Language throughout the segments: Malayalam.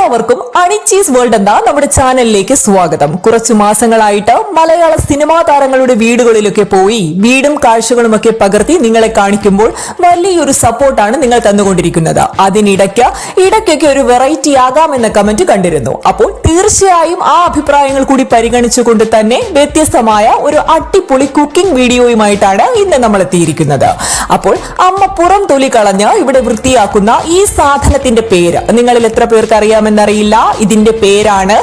എല്ലാവർക്കും അണിച്ചീസ് വേൾഡ് എന്ന നമ്മുടെ ചാനലിലേക്ക് സ്വാഗതം. കുറച്ചു മാസങ്ങളായിട്ട് മലയാള സിനിമാ താരങ്ങളുടെ വീടുകളിലൊക്കെ പോയി വീടും കാഴ്ചകളുമൊക്കെ പകർത്തി നിങ്ങളെ കാണിക്കുമ്പോൾ വലിയൊരു സപ്പോർട്ടാണ് നിങ്ങൾ തന്നുകൊണ്ടിരിക്കുന്നത്. ഇടയ്ക്കൊക്കെ ഒരു വെറൈറ്റി ആകാമെന്ന കമന്റ് കണ്ടിരുന്നു. അപ്പോൾ തീർച്ചയായും ആ അഭിപ്രായങ്ങൾ കൂടി പരിഗണിച്ചുകൊണ്ട് തന്നെ വ്യത്യസ്തമായ ഒരു അടിപൊളി കുക്കിംഗ് വീഡിയോയുമായിട്ടാണ് ഇന്ന് നമ്മൾ എത്തിയിരിക്കുന്നത്. അപ്പോൾ അമ്മ പുറം തൊലി കളഞ്ഞ് ഇവിടെ വൃത്തിയാക്കുന്ന ഈ സാധനത്തിന്റെ പേര് നിങ്ങളിൽ എത്ര പേർക്ക് അറിയാമെന്നറിയില്ല. ഇതിന്റെ പേരാണ്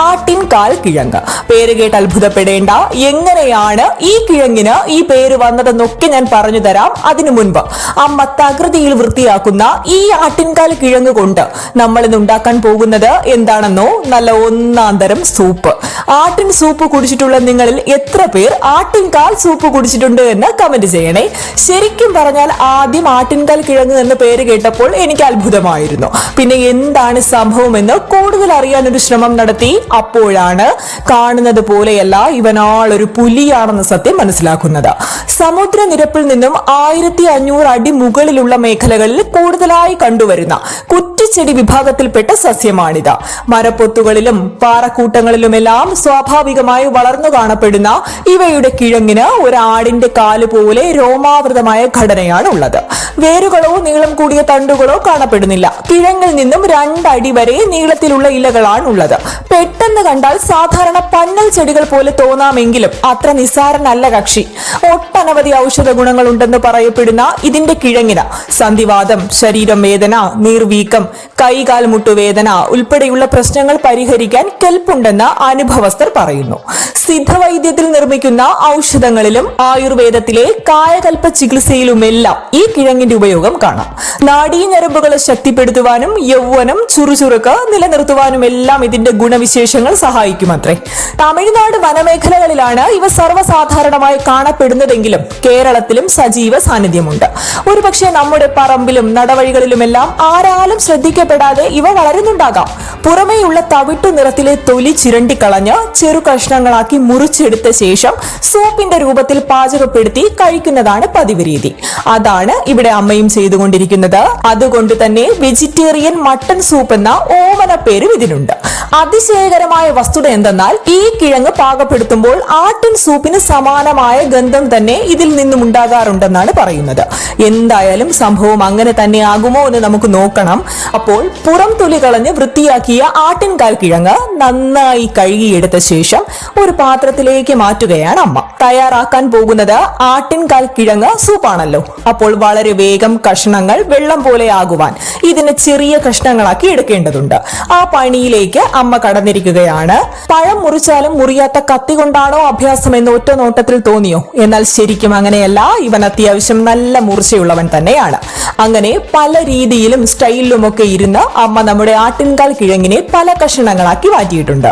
ആട്ടിൻകാൽ കിഴങ്ങ്. പേര് കേട്ട് അത്ഭുതപ്പെടേണ്ട. എങ്ങനെയാണ് ഈ കിഴങ്ങിന് ഈ പേര് വന്നതെന്നൊക്കെ ഞാൻ പറഞ്ഞു തരാം. അതിനു മുൻപ് അമ്മ തകൃതിയിൽ വൃത്തിയാക്കുന്ന ഈ ആട്ടിൻകാൽ കിഴങ്ങ് കൊണ്ട് നമ്മൾ ഇന്ന് ഉണ്ടാക്കാൻ പോകുന്നത് എന്താണെന്നോ? നല്ല ഒന്നാം തരം സൂപ്പ്. ആട്ടിൻ സൂപ്പ് കുടിച്ചിട്ടുള്ള നിങ്ങളിൽ എത്ര പേർ ആട്ടിൻകാൽ സൂപ്പ് കുടിച്ചിട്ടുണ്ട് എന്ന് കമന്റ് ചെയ്യണേ. ശരിക്കും പറഞ്ഞാൽ ആദ്യം ആട്ടിൻകാൽ കിഴങ്ങ് എന്ന പേര് കേട്ടപ്പോൾ എനിക്ക് അത്ഭുതമായിരുന്നു. പിന്നെ എന്താണ് സംഭവമെന്ന് കൂടുതൽ അറിയാൻ ഒരു ശ്രമം നടത്തി. അപ്പോഴാണ് കാണുന്നത് പോലെയല്ല ഇവനാളൊരു പുലിയാണെന്ന സത്യം മനസ്സിലാക്കുന്നത്. സമുദ്രനിരപ്പിൽ നിന്നും 1500 അടി മുകളിലുള്ള മേഖലകളിൽ കൂടുതലായി കണ്ടുവരുന്ന കുറ്റിച്ചെടി വിഭാഗത്തിൽപ്പെട്ട സസ്യമാണിത്. മരപ്പൊത്തുകളിലും പാറക്കൂട്ടങ്ങളിലുമെല്ലാം സ്വാഭാവികമായി വളർന്നു കാണപ്പെടുന്ന ഇവയുടെ കിഴങ്ങിന് ഒരു ആടിന്റെ കാല് പോലെ രോമാവൃതമായ ഘടനയാണ് ഉള്ളത്. വേരുകളോ നീളം കൂടിയ തണ്ടുകളോ കാണപ്പെടുന്നില്ല. കിഴങ്ങിൽ നിന്നും 2 അടി വരെ നീളത്തിലുള്ള ഇലകളാണ് ഉള്ളത്. പെട്ടെന്ന് കണ്ടാൽ സാധാരണ പന്നൽ ചെടികൾ പോലെ തോന്നാമെങ്കിലും അത്ര നിസ്സാരനല്ല കക്ഷി. ഒട്ടനവധി ഔഷധ ഗുണങ്ങൾ ഉണ്ടെന്ന് പറയപ്പെടുന്ന ഇതിന്റെ കിഴങ്ങിന് സന്ധിവാതം, ശരീരം വേദന, നീർവീക്കം, കൈകാൽ മുട്ടുവേദന ഉൾപ്പെടെയുള്ള പ്രശ്നങ്ങൾ പരിഹരിക്കാൻ കെൽപ്പുണ്ടെന്ന് അനുഭവസ്ഥർ പറയുന്നു. സിദ്ധവൈദ്യത്തിൽ നിർമ്മിക്കുന്ന ഔഷധങ്ങളിലും ആയുർവേദത്തിലെ കായകൽപ്പ ചികിത്സയിലുമെല്ലാം ഈ കിഴങ്ങിന്റെ ഉപയോഗം കാണാം. നാഡീഞരമ്പുകളെ ശക്തിപ്പെടുത്തുവാനും യൗവനം, ചുറുചുറുക്ക് നിലനിർത്തുവാനും എല്ലാം ഇതിന്റെ ഗുണവിശേഷങ്ങൾ സഹായിക്കുമത്രേ. തമിഴ്നാട് വനമേഖലകളിലാണ് ഇവ സർവ്വസാധാരണമായി കാണപ്പെടുന്നതെങ്കിലും കേരളത്തിലും സജീവ സാന്നിധ്യമുണ്ട്. ഒരുപക്ഷെ നമ്മുടെ പറമ്പിലും നടവഴികളിലുമെല്ലാം ആരാലും ശ്രദ്ധിക്കപ്പെടാതെ ഇവ വളരുന്നുണ്ടാകാം. പുറമേയുള്ള തവിട്ടു നിറത്തിലെ തൊലി ചിരണ്ടിക്കളഞ്ഞ് ചെറു കഷ്ണങ്ങളാക്കി മുറിച്ചെടുത്ത ശേഷം സൂപ്പിന്റെ രൂപത്തിൽ പാചകപ്പെടുത്തി കഴിക്കുന്നതാണ് പതിവ് രീതി. അതാണ് ഇവിടെ അമ്മയും ചെയ്തുകൊണ്ടിരിക്കുന്നത്. അതുകൊണ്ട് തന്നെ വെജിറ്റേറിയൻ മട്ടൺ സൂപ്പ് എന്ന ഓമന പേരും ഇതിനുണ്ട്. അതിശയകരമായ വസ്തുത എന്തെന്നാൽ ഈ കിഴങ്ങ് പാകപ്പെടുത്തുമ്പോൾ ആട്ടിൻ സൂപ്പിന് സമാനമായ ഗന്ധം തന്നെ ഇതിൽ നിന്നും ഉണ്ടാകാറുണ്ടെന്നാണ് പറയുന്നത്. എന്തായാലും സംഭവം അങ്ങനെ തന്നെ ആകുമോ എന്ന് നമുക്ക് നോക്കണം. അപ്പോൾ പുറം തൊലി കളഞ്ഞ് വൃത്തിയാക്കിയ ആട്ടിൻകാൽ കിഴങ്ങ് നന്നായി കഴുകിയെടുത്ത ശേഷം ഒരു പാത്രത്തിലേക്ക് മാറ്റുകയാണ് അമ്മ. തയ്യാറാക്കാൻ പോകുന്നത് ആട്ടിൻകാൽ കിഴങ്ങ് സൂപ്പാണല്ലോ. അപ്പോൾ വളരെ വേഗം കഷ്ണങ്ങൾ വെള്ളം പോലെ ആകുവാൻ ഇതിനെ ചെറിയ കഷ്ണങ്ങളാക്കി എടുക്കേണ്ടതുണ്ട്. ആ പണിയിലേക്ക് അമ്മ കടന്നിരിക്കുകയാണ്. പഴം മുറിച്ചാലും മുറിയാത്ത കത്തി കൊണ്ടാണോ അഭ്യാസം എന്ന് ഒറ്റ നോട്ടത്തിൽ തോന്നിയോ? എന്നാൽ ശരിക്കും അങ്ങനെയല്ല. ഇവൻ അത്യാവശ്യം നല്ല മൂർച്ചയുള്ളവൻ തന്നെയാണ്. അങ്ങനെ പല രീതിയിലും സ്റ്റൈലിലുമൊക്കെ ഇരുന്ന് അമ്മ നമ്മുടെ ആട്ടിൻകാൽ കിഴങ്ങിനെ പല കഷ്ണങ്ങളാക്കി മാറ്റിയിട്ടുണ്ട്.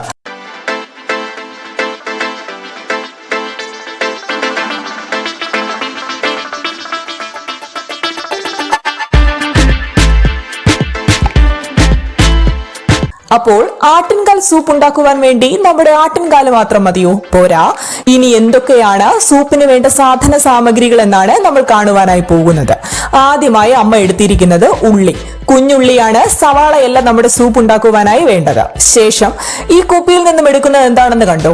അപ്പോൾ ആട്ടിൻകാൽ സൂപ്പ് ഉണ്ടാക്കുവാൻ വേണ്ടി നമ്മുടെ ആട്ടിൻകാല് മാത്രം മതിയോ? പോരാ. ഇനി എന്തൊക്കെയാണ് സൂപ്പിന് വേണ്ട സാധന സാമഗ്രികൾ എന്നാണ് നമ്മൾ കാണുവാനായി പോകുന്നത്. ആദ്യമായി അമ്മ എടുത്തിരിക്കുന്നത് ഉള്ളി. കുഞ്ഞുള്ളിയാണ്, സവാളയല്ല നമ്മുടെ സൂപ്പ് ഉണ്ടാക്കുവാനായി വേണ്ടത്. ശേഷം ഈ കുപ്പിയിൽ നിന്നും എടുക്കുന്നത് എന്താണെന്ന് കണ്ടോ?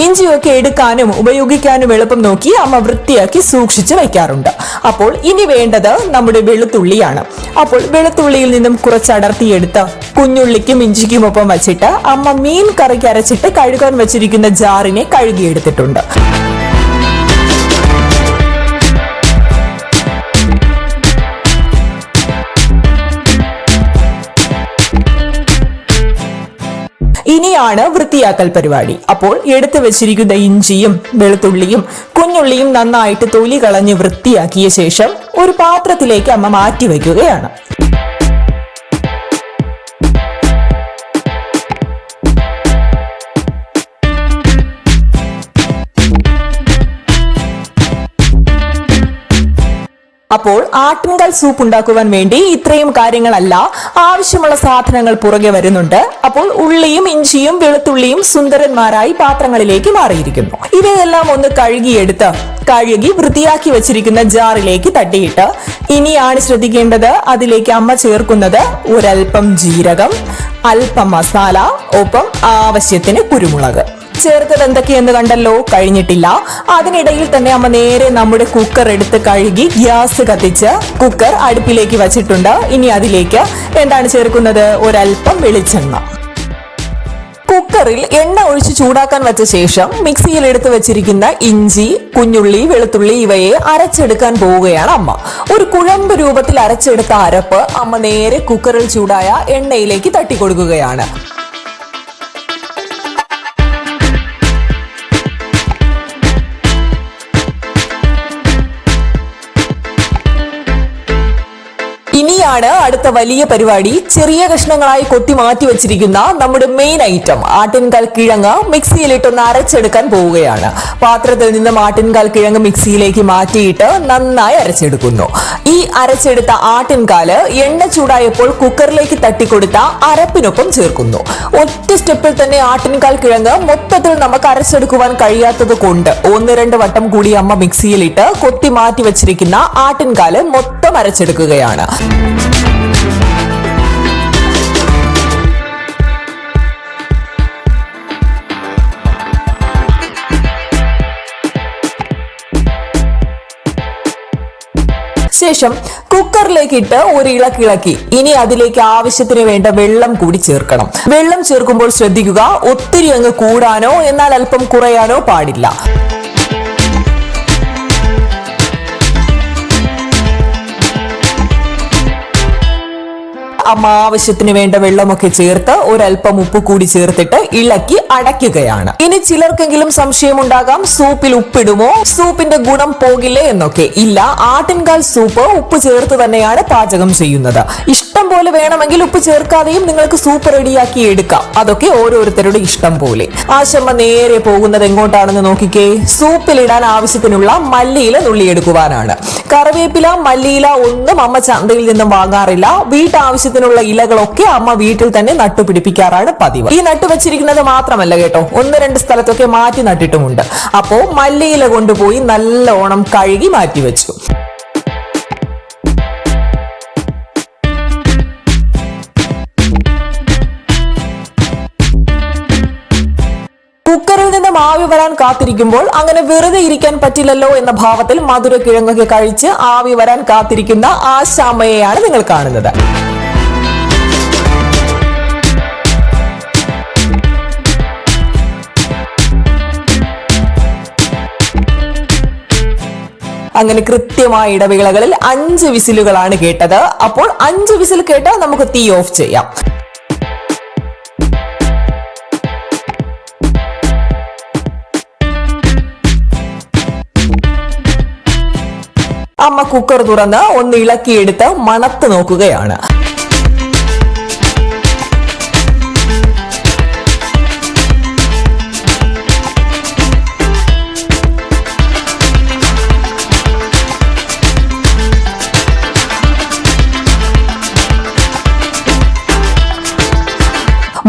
ഇഞ്ചിയൊക്കെ എടുക്കാനും ഉപയോഗിക്കാനും എളുപ്പം നോക്കി അമ്മ വൃത്തിയാക്കി സൂക്ഷിച്ച് വയ്ക്കാറുണ്ട്. അപ്പോൾ ഇനി വേണ്ടത് നമ്മുടെ വെളുത്തുള്ളിയാണ്. അപ്പോൾ വെളുത്തുള്ളിയിൽ നിന്നും കുറച്ച് അടർത്തിയെടുത്ത് കുഞ്ഞുള്ളിക്കും ഇഞ്ചിക്കുമൊപ്പം വച്ചിട്ട് അമ്മ മീൻ കറിക്ക് അരച്ചിട്ട് കഴുകാൻ വെച്ചിരിക്കുന്ന ജാറിനെ കഴുകിയെടുത്തിട്ടുണ്ട്. ഇനിയാണ് വൃത്തിയാക്കൽ പരിപാടി. അപ്പോൾ എടുത്തു വെച്ചിരിക്കുന്ന ഇഞ്ചിയും വെളുത്തുള്ളിയും കുഞ്ഞുള്ളിയും നന്നായിട്ട് തൊലി കളഞ്ഞ് വൃത്തിയാക്കിയ ശേഷം ഒരു പാത്രത്തിലേക്ക് അമ്മ മാറ്റി വയ്ക്കുകയാണ്. അപ്പോൾ ആട്ടിൻകാൽ സൂപ്പ് ഉണ്ടാക്കുവാൻ വേണ്ടി ഇത്രയും കാര്യങ്ങളല്ല, ആവശ്യമുള്ള സാധനങ്ങൾ പുറകെ വരുന്നുണ്ട്. അപ്പോൾ ഉള്ളിയും ഇഞ്ചിയും വെളുത്തുള്ളിയും സുന്ദരന്മാരായി പാത്രങ്ങളിലേക്ക് മാറിയിരിക്കുന്നു. ഇവയെല്ലാം ഒന്ന് കഴുകി വൃത്തിയാക്കി വെച്ചിരിക്കുന്ന ജാറിലേക്ക് തട്ടിയിട്ട് ഇനിയാണ് ശ്രദ്ധിക്കേണ്ടത്. അതിലേക്ക് അമ്മ ചേർക്കുന്നത് ഒരൽപ്പം ജീരകം, അല്പം മസാല, ഒപ്പം ആവശ്യത്തിന് കുരുമുളക്. ചേർത്തത് എന്തൊക്കെയെന്ന് കണ്ടല്ലോ, കഴിഞ്ഞിട്ടില്ല. അതിനിടയിൽ തന്നെ അമ്മ നേരെ നമ്മുടെ കുക്കർ എടുത്ത് കഴുകി ഗ്യാസ് കത്തിച്ച് കുക്കർ അടുപ്പിലേക്ക് വച്ചിട്ടുണ്ട്. ഇനി അതിലേക്ക് എന്താണ് ചേർക്കുന്നത്? ഒരൽപ്പം വെളിച്ചെണ്ണ. കുക്കറിൽ എണ്ണ ഒഴിച്ച് ചൂടാക്കാൻ വെച്ച ശേഷം മിക്സിയിൽ എടുത്തു വെച്ചിരിക്കുന്ന ഇഞ്ചി, കുഞ്ഞുള്ളി, വെളുത്തുള്ളി ഇവയെ അരച്ചെടുക്കാൻ പോവുകയാണ് അമ്മ. ഒരു കുഴമ്പ് രൂപത്തിൽ അരച്ചെടുത്ത അരപ്പ് അമ്മ നേരെ കുക്കറിൽ ചൂടായ എണ്ണയിലേക്ക് തട്ടിക്കൊടുക്കുകയാണ്. ഇനിയാണ് അടുത്ത വലിയ പരിപാടി. ചെറിയ കഷ്ണങ്ങളായി കൊത്തി മാറ്റി വെച്ചിരിക്കുന്ന നമ്മുടെ മെയിൻ ഐറ്റം ആട്ടിൻകാൽ കിഴങ്ങ് മിക്സിയിലിട്ടൊന്ന് അരച്ചെടുക്കാൻ പോവുകയാണ്. പാത്രത്തിൽ നിന്ന് ആട്ടിൻകാൽ കിഴങ്ങ് മിക്സിയിലേക്ക് മാറ്റിയിട്ട് നന്നായി അരച്ചെടുക്കുന്നു. ഈ അരച്ചെടുത്ത ആട്ടിൻകാല് എണ്ണ ചൂടായപ്പോൾ കുക്കറിലേക്ക് തട്ടിക്കൊടുത്ത അരപ്പിനൊപ്പം ചേർക്കുന്നു. ഒറ്റ സ്റ്റെപ്പിൽ തന്നെ ആട്ടിൻകാൽ കിഴങ്ങ് മൊത്തത്തിൽ നമുക്ക് അരച്ചെടുക്കുവാൻ കഴിയാത്തത് കൊണ്ട് 1-2 വട്ടം കൂടി അമ്മ മിക്സിയിലിട്ട് കൊത്തി മാറ്റി വെച്ചിരിക്കുന്ന ആട്ടിൻകാല് മൊത്തം അരച്ചെടുക്കുകയാണ്. ശേഷം കുക്കറിലേക്ക് ഇട്ട് ഒരു ഇളക്കിളക്കി ഇനി അതിലേക്ക് ആവശ്യത്തിന് വേണ്ട വെള്ളം കൂടി ചേർക്കണം. വെള്ളം ചേർക്കുമ്പോൾ ശ്രദ്ധിക്കുക, ഒത്തിരി അങ്ങ് കൂടാനോ എന്നാൽ അല്പം കുറയാനോ പാടില്ല. അമ്മ ആവശ്യത്തിന് വേണ്ട വെള്ളമൊക്കെ ചേർത്ത് ഒരൽപ്പം ഉപ്പ് കൂടി ചേർത്തിട്ട് ഇളക്കി അടയ്ക്കുകയാണ്. ഇനി ചിലർക്കെങ്കിലും സംശയമുണ്ടാകാം, സൂപ്പിൽ ഉപ്പിടുമോ, സൂപ്പിന്റെ ഗുണം പോകില്ലേ എന്നൊക്കെ. ഇല്ല, ആട്ടിൻകാൽ സൂപ്പ് ഉപ്പ് ചേർത്ത് തന്നെയാണ് പാചകം ചെയ്യുന്നത്. ഇഷ്ടം പോലെ വേണമെങ്കിൽ ഉപ്പ് ചേർക്കാതെയും നിങ്ങൾക്ക് സൂപ്പ് റെഡിയാക്കി എടുക്കാം. അതൊക്കെ ഓരോരുത്തരുടെ ഇഷ്ടം പോലെ. ആശമ്മ നേരെ പോകുന്നത് എങ്ങോട്ടാണെന്ന് നോക്കിക്കേ. സൂപ്പിലിടാൻ ആവശ്യത്തിനുള്ള മല്ലിയില നുള്ളിയെടുക്കുവാനാണ്. കറിവേപ്പില, മല്ലിയില ഒന്നും അമ്മ ചന്തയിൽ നിന്നും വാങ്ങാറില്ല. വീട്ടാവശ്യത്തിനുള്ള ഇലകളൊക്കെ അമ്മ വീട്ടിൽ തന്നെ നട്ടുപിടിപ്പിക്കാറാണ് പതിവ്. ഈ നട്ടുവെച്ചിരിക്കുന്നത് മാത്രമല്ല കേട്ടോ, 1-2 സ്ഥലത്തൊക്കെ മാറ്റി നട്ടിട്ടുമുണ്ട്. അപ്പോ മല്ലിയില കൊണ്ടുപോയി നല്ലോണം കഴുകി മാറ്റിവെച്ചു. കുക്കറിൽ നിന്ന് ആവി വരാൻ കാത്തിരിക്കുമ്പോൾ അങ്ങനെ വെറുതെ ഇരിക്കാൻ പറ്റില്ലല്ലോ എന്ന ഭാവത്തിൽ മധുര കിഴങ്ങൊക്കെ കഴിച്ച് ആവി വരാൻ കാത്തിരിക്കുന്ന ആശാമ്മയെയാണ് നിങ്ങൾ കാണുന്നത്. അങ്ങനെ കൃത്യമായ ഇടവേളകളിൽ 5 വിസിലുകളാണ് കേട്ടത്. അപ്പോൾ 5 വിസിൽ കേട്ടാൽ നമുക്ക് തീ ഓഫ് ചെയ്യാം. അമ്മ കുക്കർ തുറന്ന് ഒന്ന് ഇളക്കിയെടുത്ത് മണത്ത് നോക്കുകയാണ്.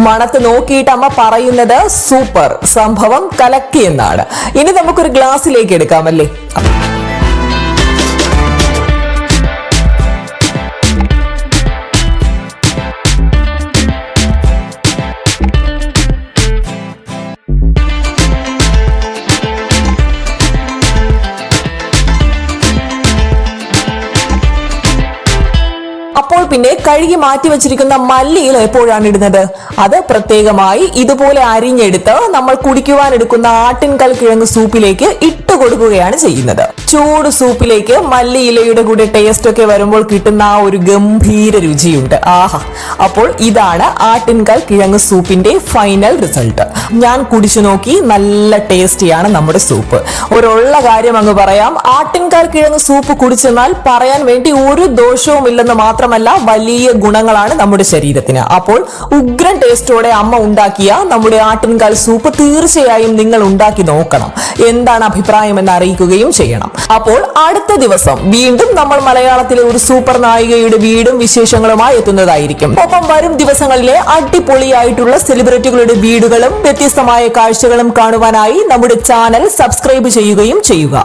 മണത്ത് നോക്കിയിട്ട് അമ്മ പറയുന്നത് സൂപ്പർ, സംഭവം കലക്കി എന്നാണ്. ഇനി നമുക്കൊരു ഗ്ലാസ്സിലേക്ക് എടുക്കാമല്ലേ. അപ്പോൾ പിന്നെ കഴുകി മാറ്റി വെച്ചിരിക്കുന്ന മല്ലിയില എപ്പോഴാണ് ഇടുന്നത്? അത് പ്രത്യേകമായി ഇതുപോലെ അരിഞ്ഞെടുത്ത് നമ്മൾ കുടിക്കുവാൻ എടുക്കുന്ന ആട്ടിൻകാൽ കിഴങ്ങ് സൂപ്പിലേക്ക് ഇട്ട് കൊടുക്കുകയാണ് ചെയ്യുന്നത്. ചൂട് സൂപ്പിലേക്ക് മല്ലിയിലയുടെ കൂടെ ടേസ്റ്റ് ഒക്കെ വരുമ്പോൾ കിട്ടുന്ന ആ ഒരു ഗംഭീര രുചിയുണ്ട്. ആഹാ! അപ്പോൾ ഇതാണ് ആട്ടിൻകാൽ കിഴങ്ങ് സൂപ്പിന്റെ ഫൈനൽ റിസൾട്ട്. ഞാൻ കുടിച്ചു നോക്കി, നല്ല ടേസ്റ്റിയാണ് നമ്മുടെ സൂപ്പ്. ഒരുള്ള കാര്യം അങ്ങ് പറയാം, ആട്ടിൻകാൽ കിഴങ്ങ് സൂപ്പ് കുടിച്ചെന്നാൽ പറയാൻ വേണ്ടി ഒരു ദോഷവും ഇല്ലെന്ന് മാത്രമല്ല, വലിയ ഗുണങ്ങളാണ് നമ്മുടെ ശരീരത്തിന്. അപ്പോൾ ഉഗ്രൻ ടേസ്റ്റോടെ അമ്മ ഉണ്ടാക്കിയ നമ്മുടെ ആട്ടിൻകാൽ സൂപ്പ് തീർച്ചയായും നിങ്ങൾ ഉണ്ടാക്കി നോക്കണം. എന്താണ് അഭിപ്രായം എന്ന് അറിയിക്കുകയും ചെയ്യണം. അപ്പോൾ അടുത്ത ദിവസം വീണ്ടും നമ്മൾ മലയാളത്തിലെ ഒരു സൂപ്പർ നായികയുടെ വീടും വിശേഷങ്ങളുമായി എത്തുന്നതായിരിക്കും. ഒപ്പം വരും ദിവസങ്ങളിലെ അടിപൊളിയായിട്ടുള്ള സെലിബ്രിറ്റികളുടെ വീടുകളും വ്യത്യസ്തമായ കാഴ്ചകളും കാണുവാനായി നമ്മുടെ ചാനൽ സബ്സ്ക്രൈബ് ചെയ്യുകയും ചെയ്യുക.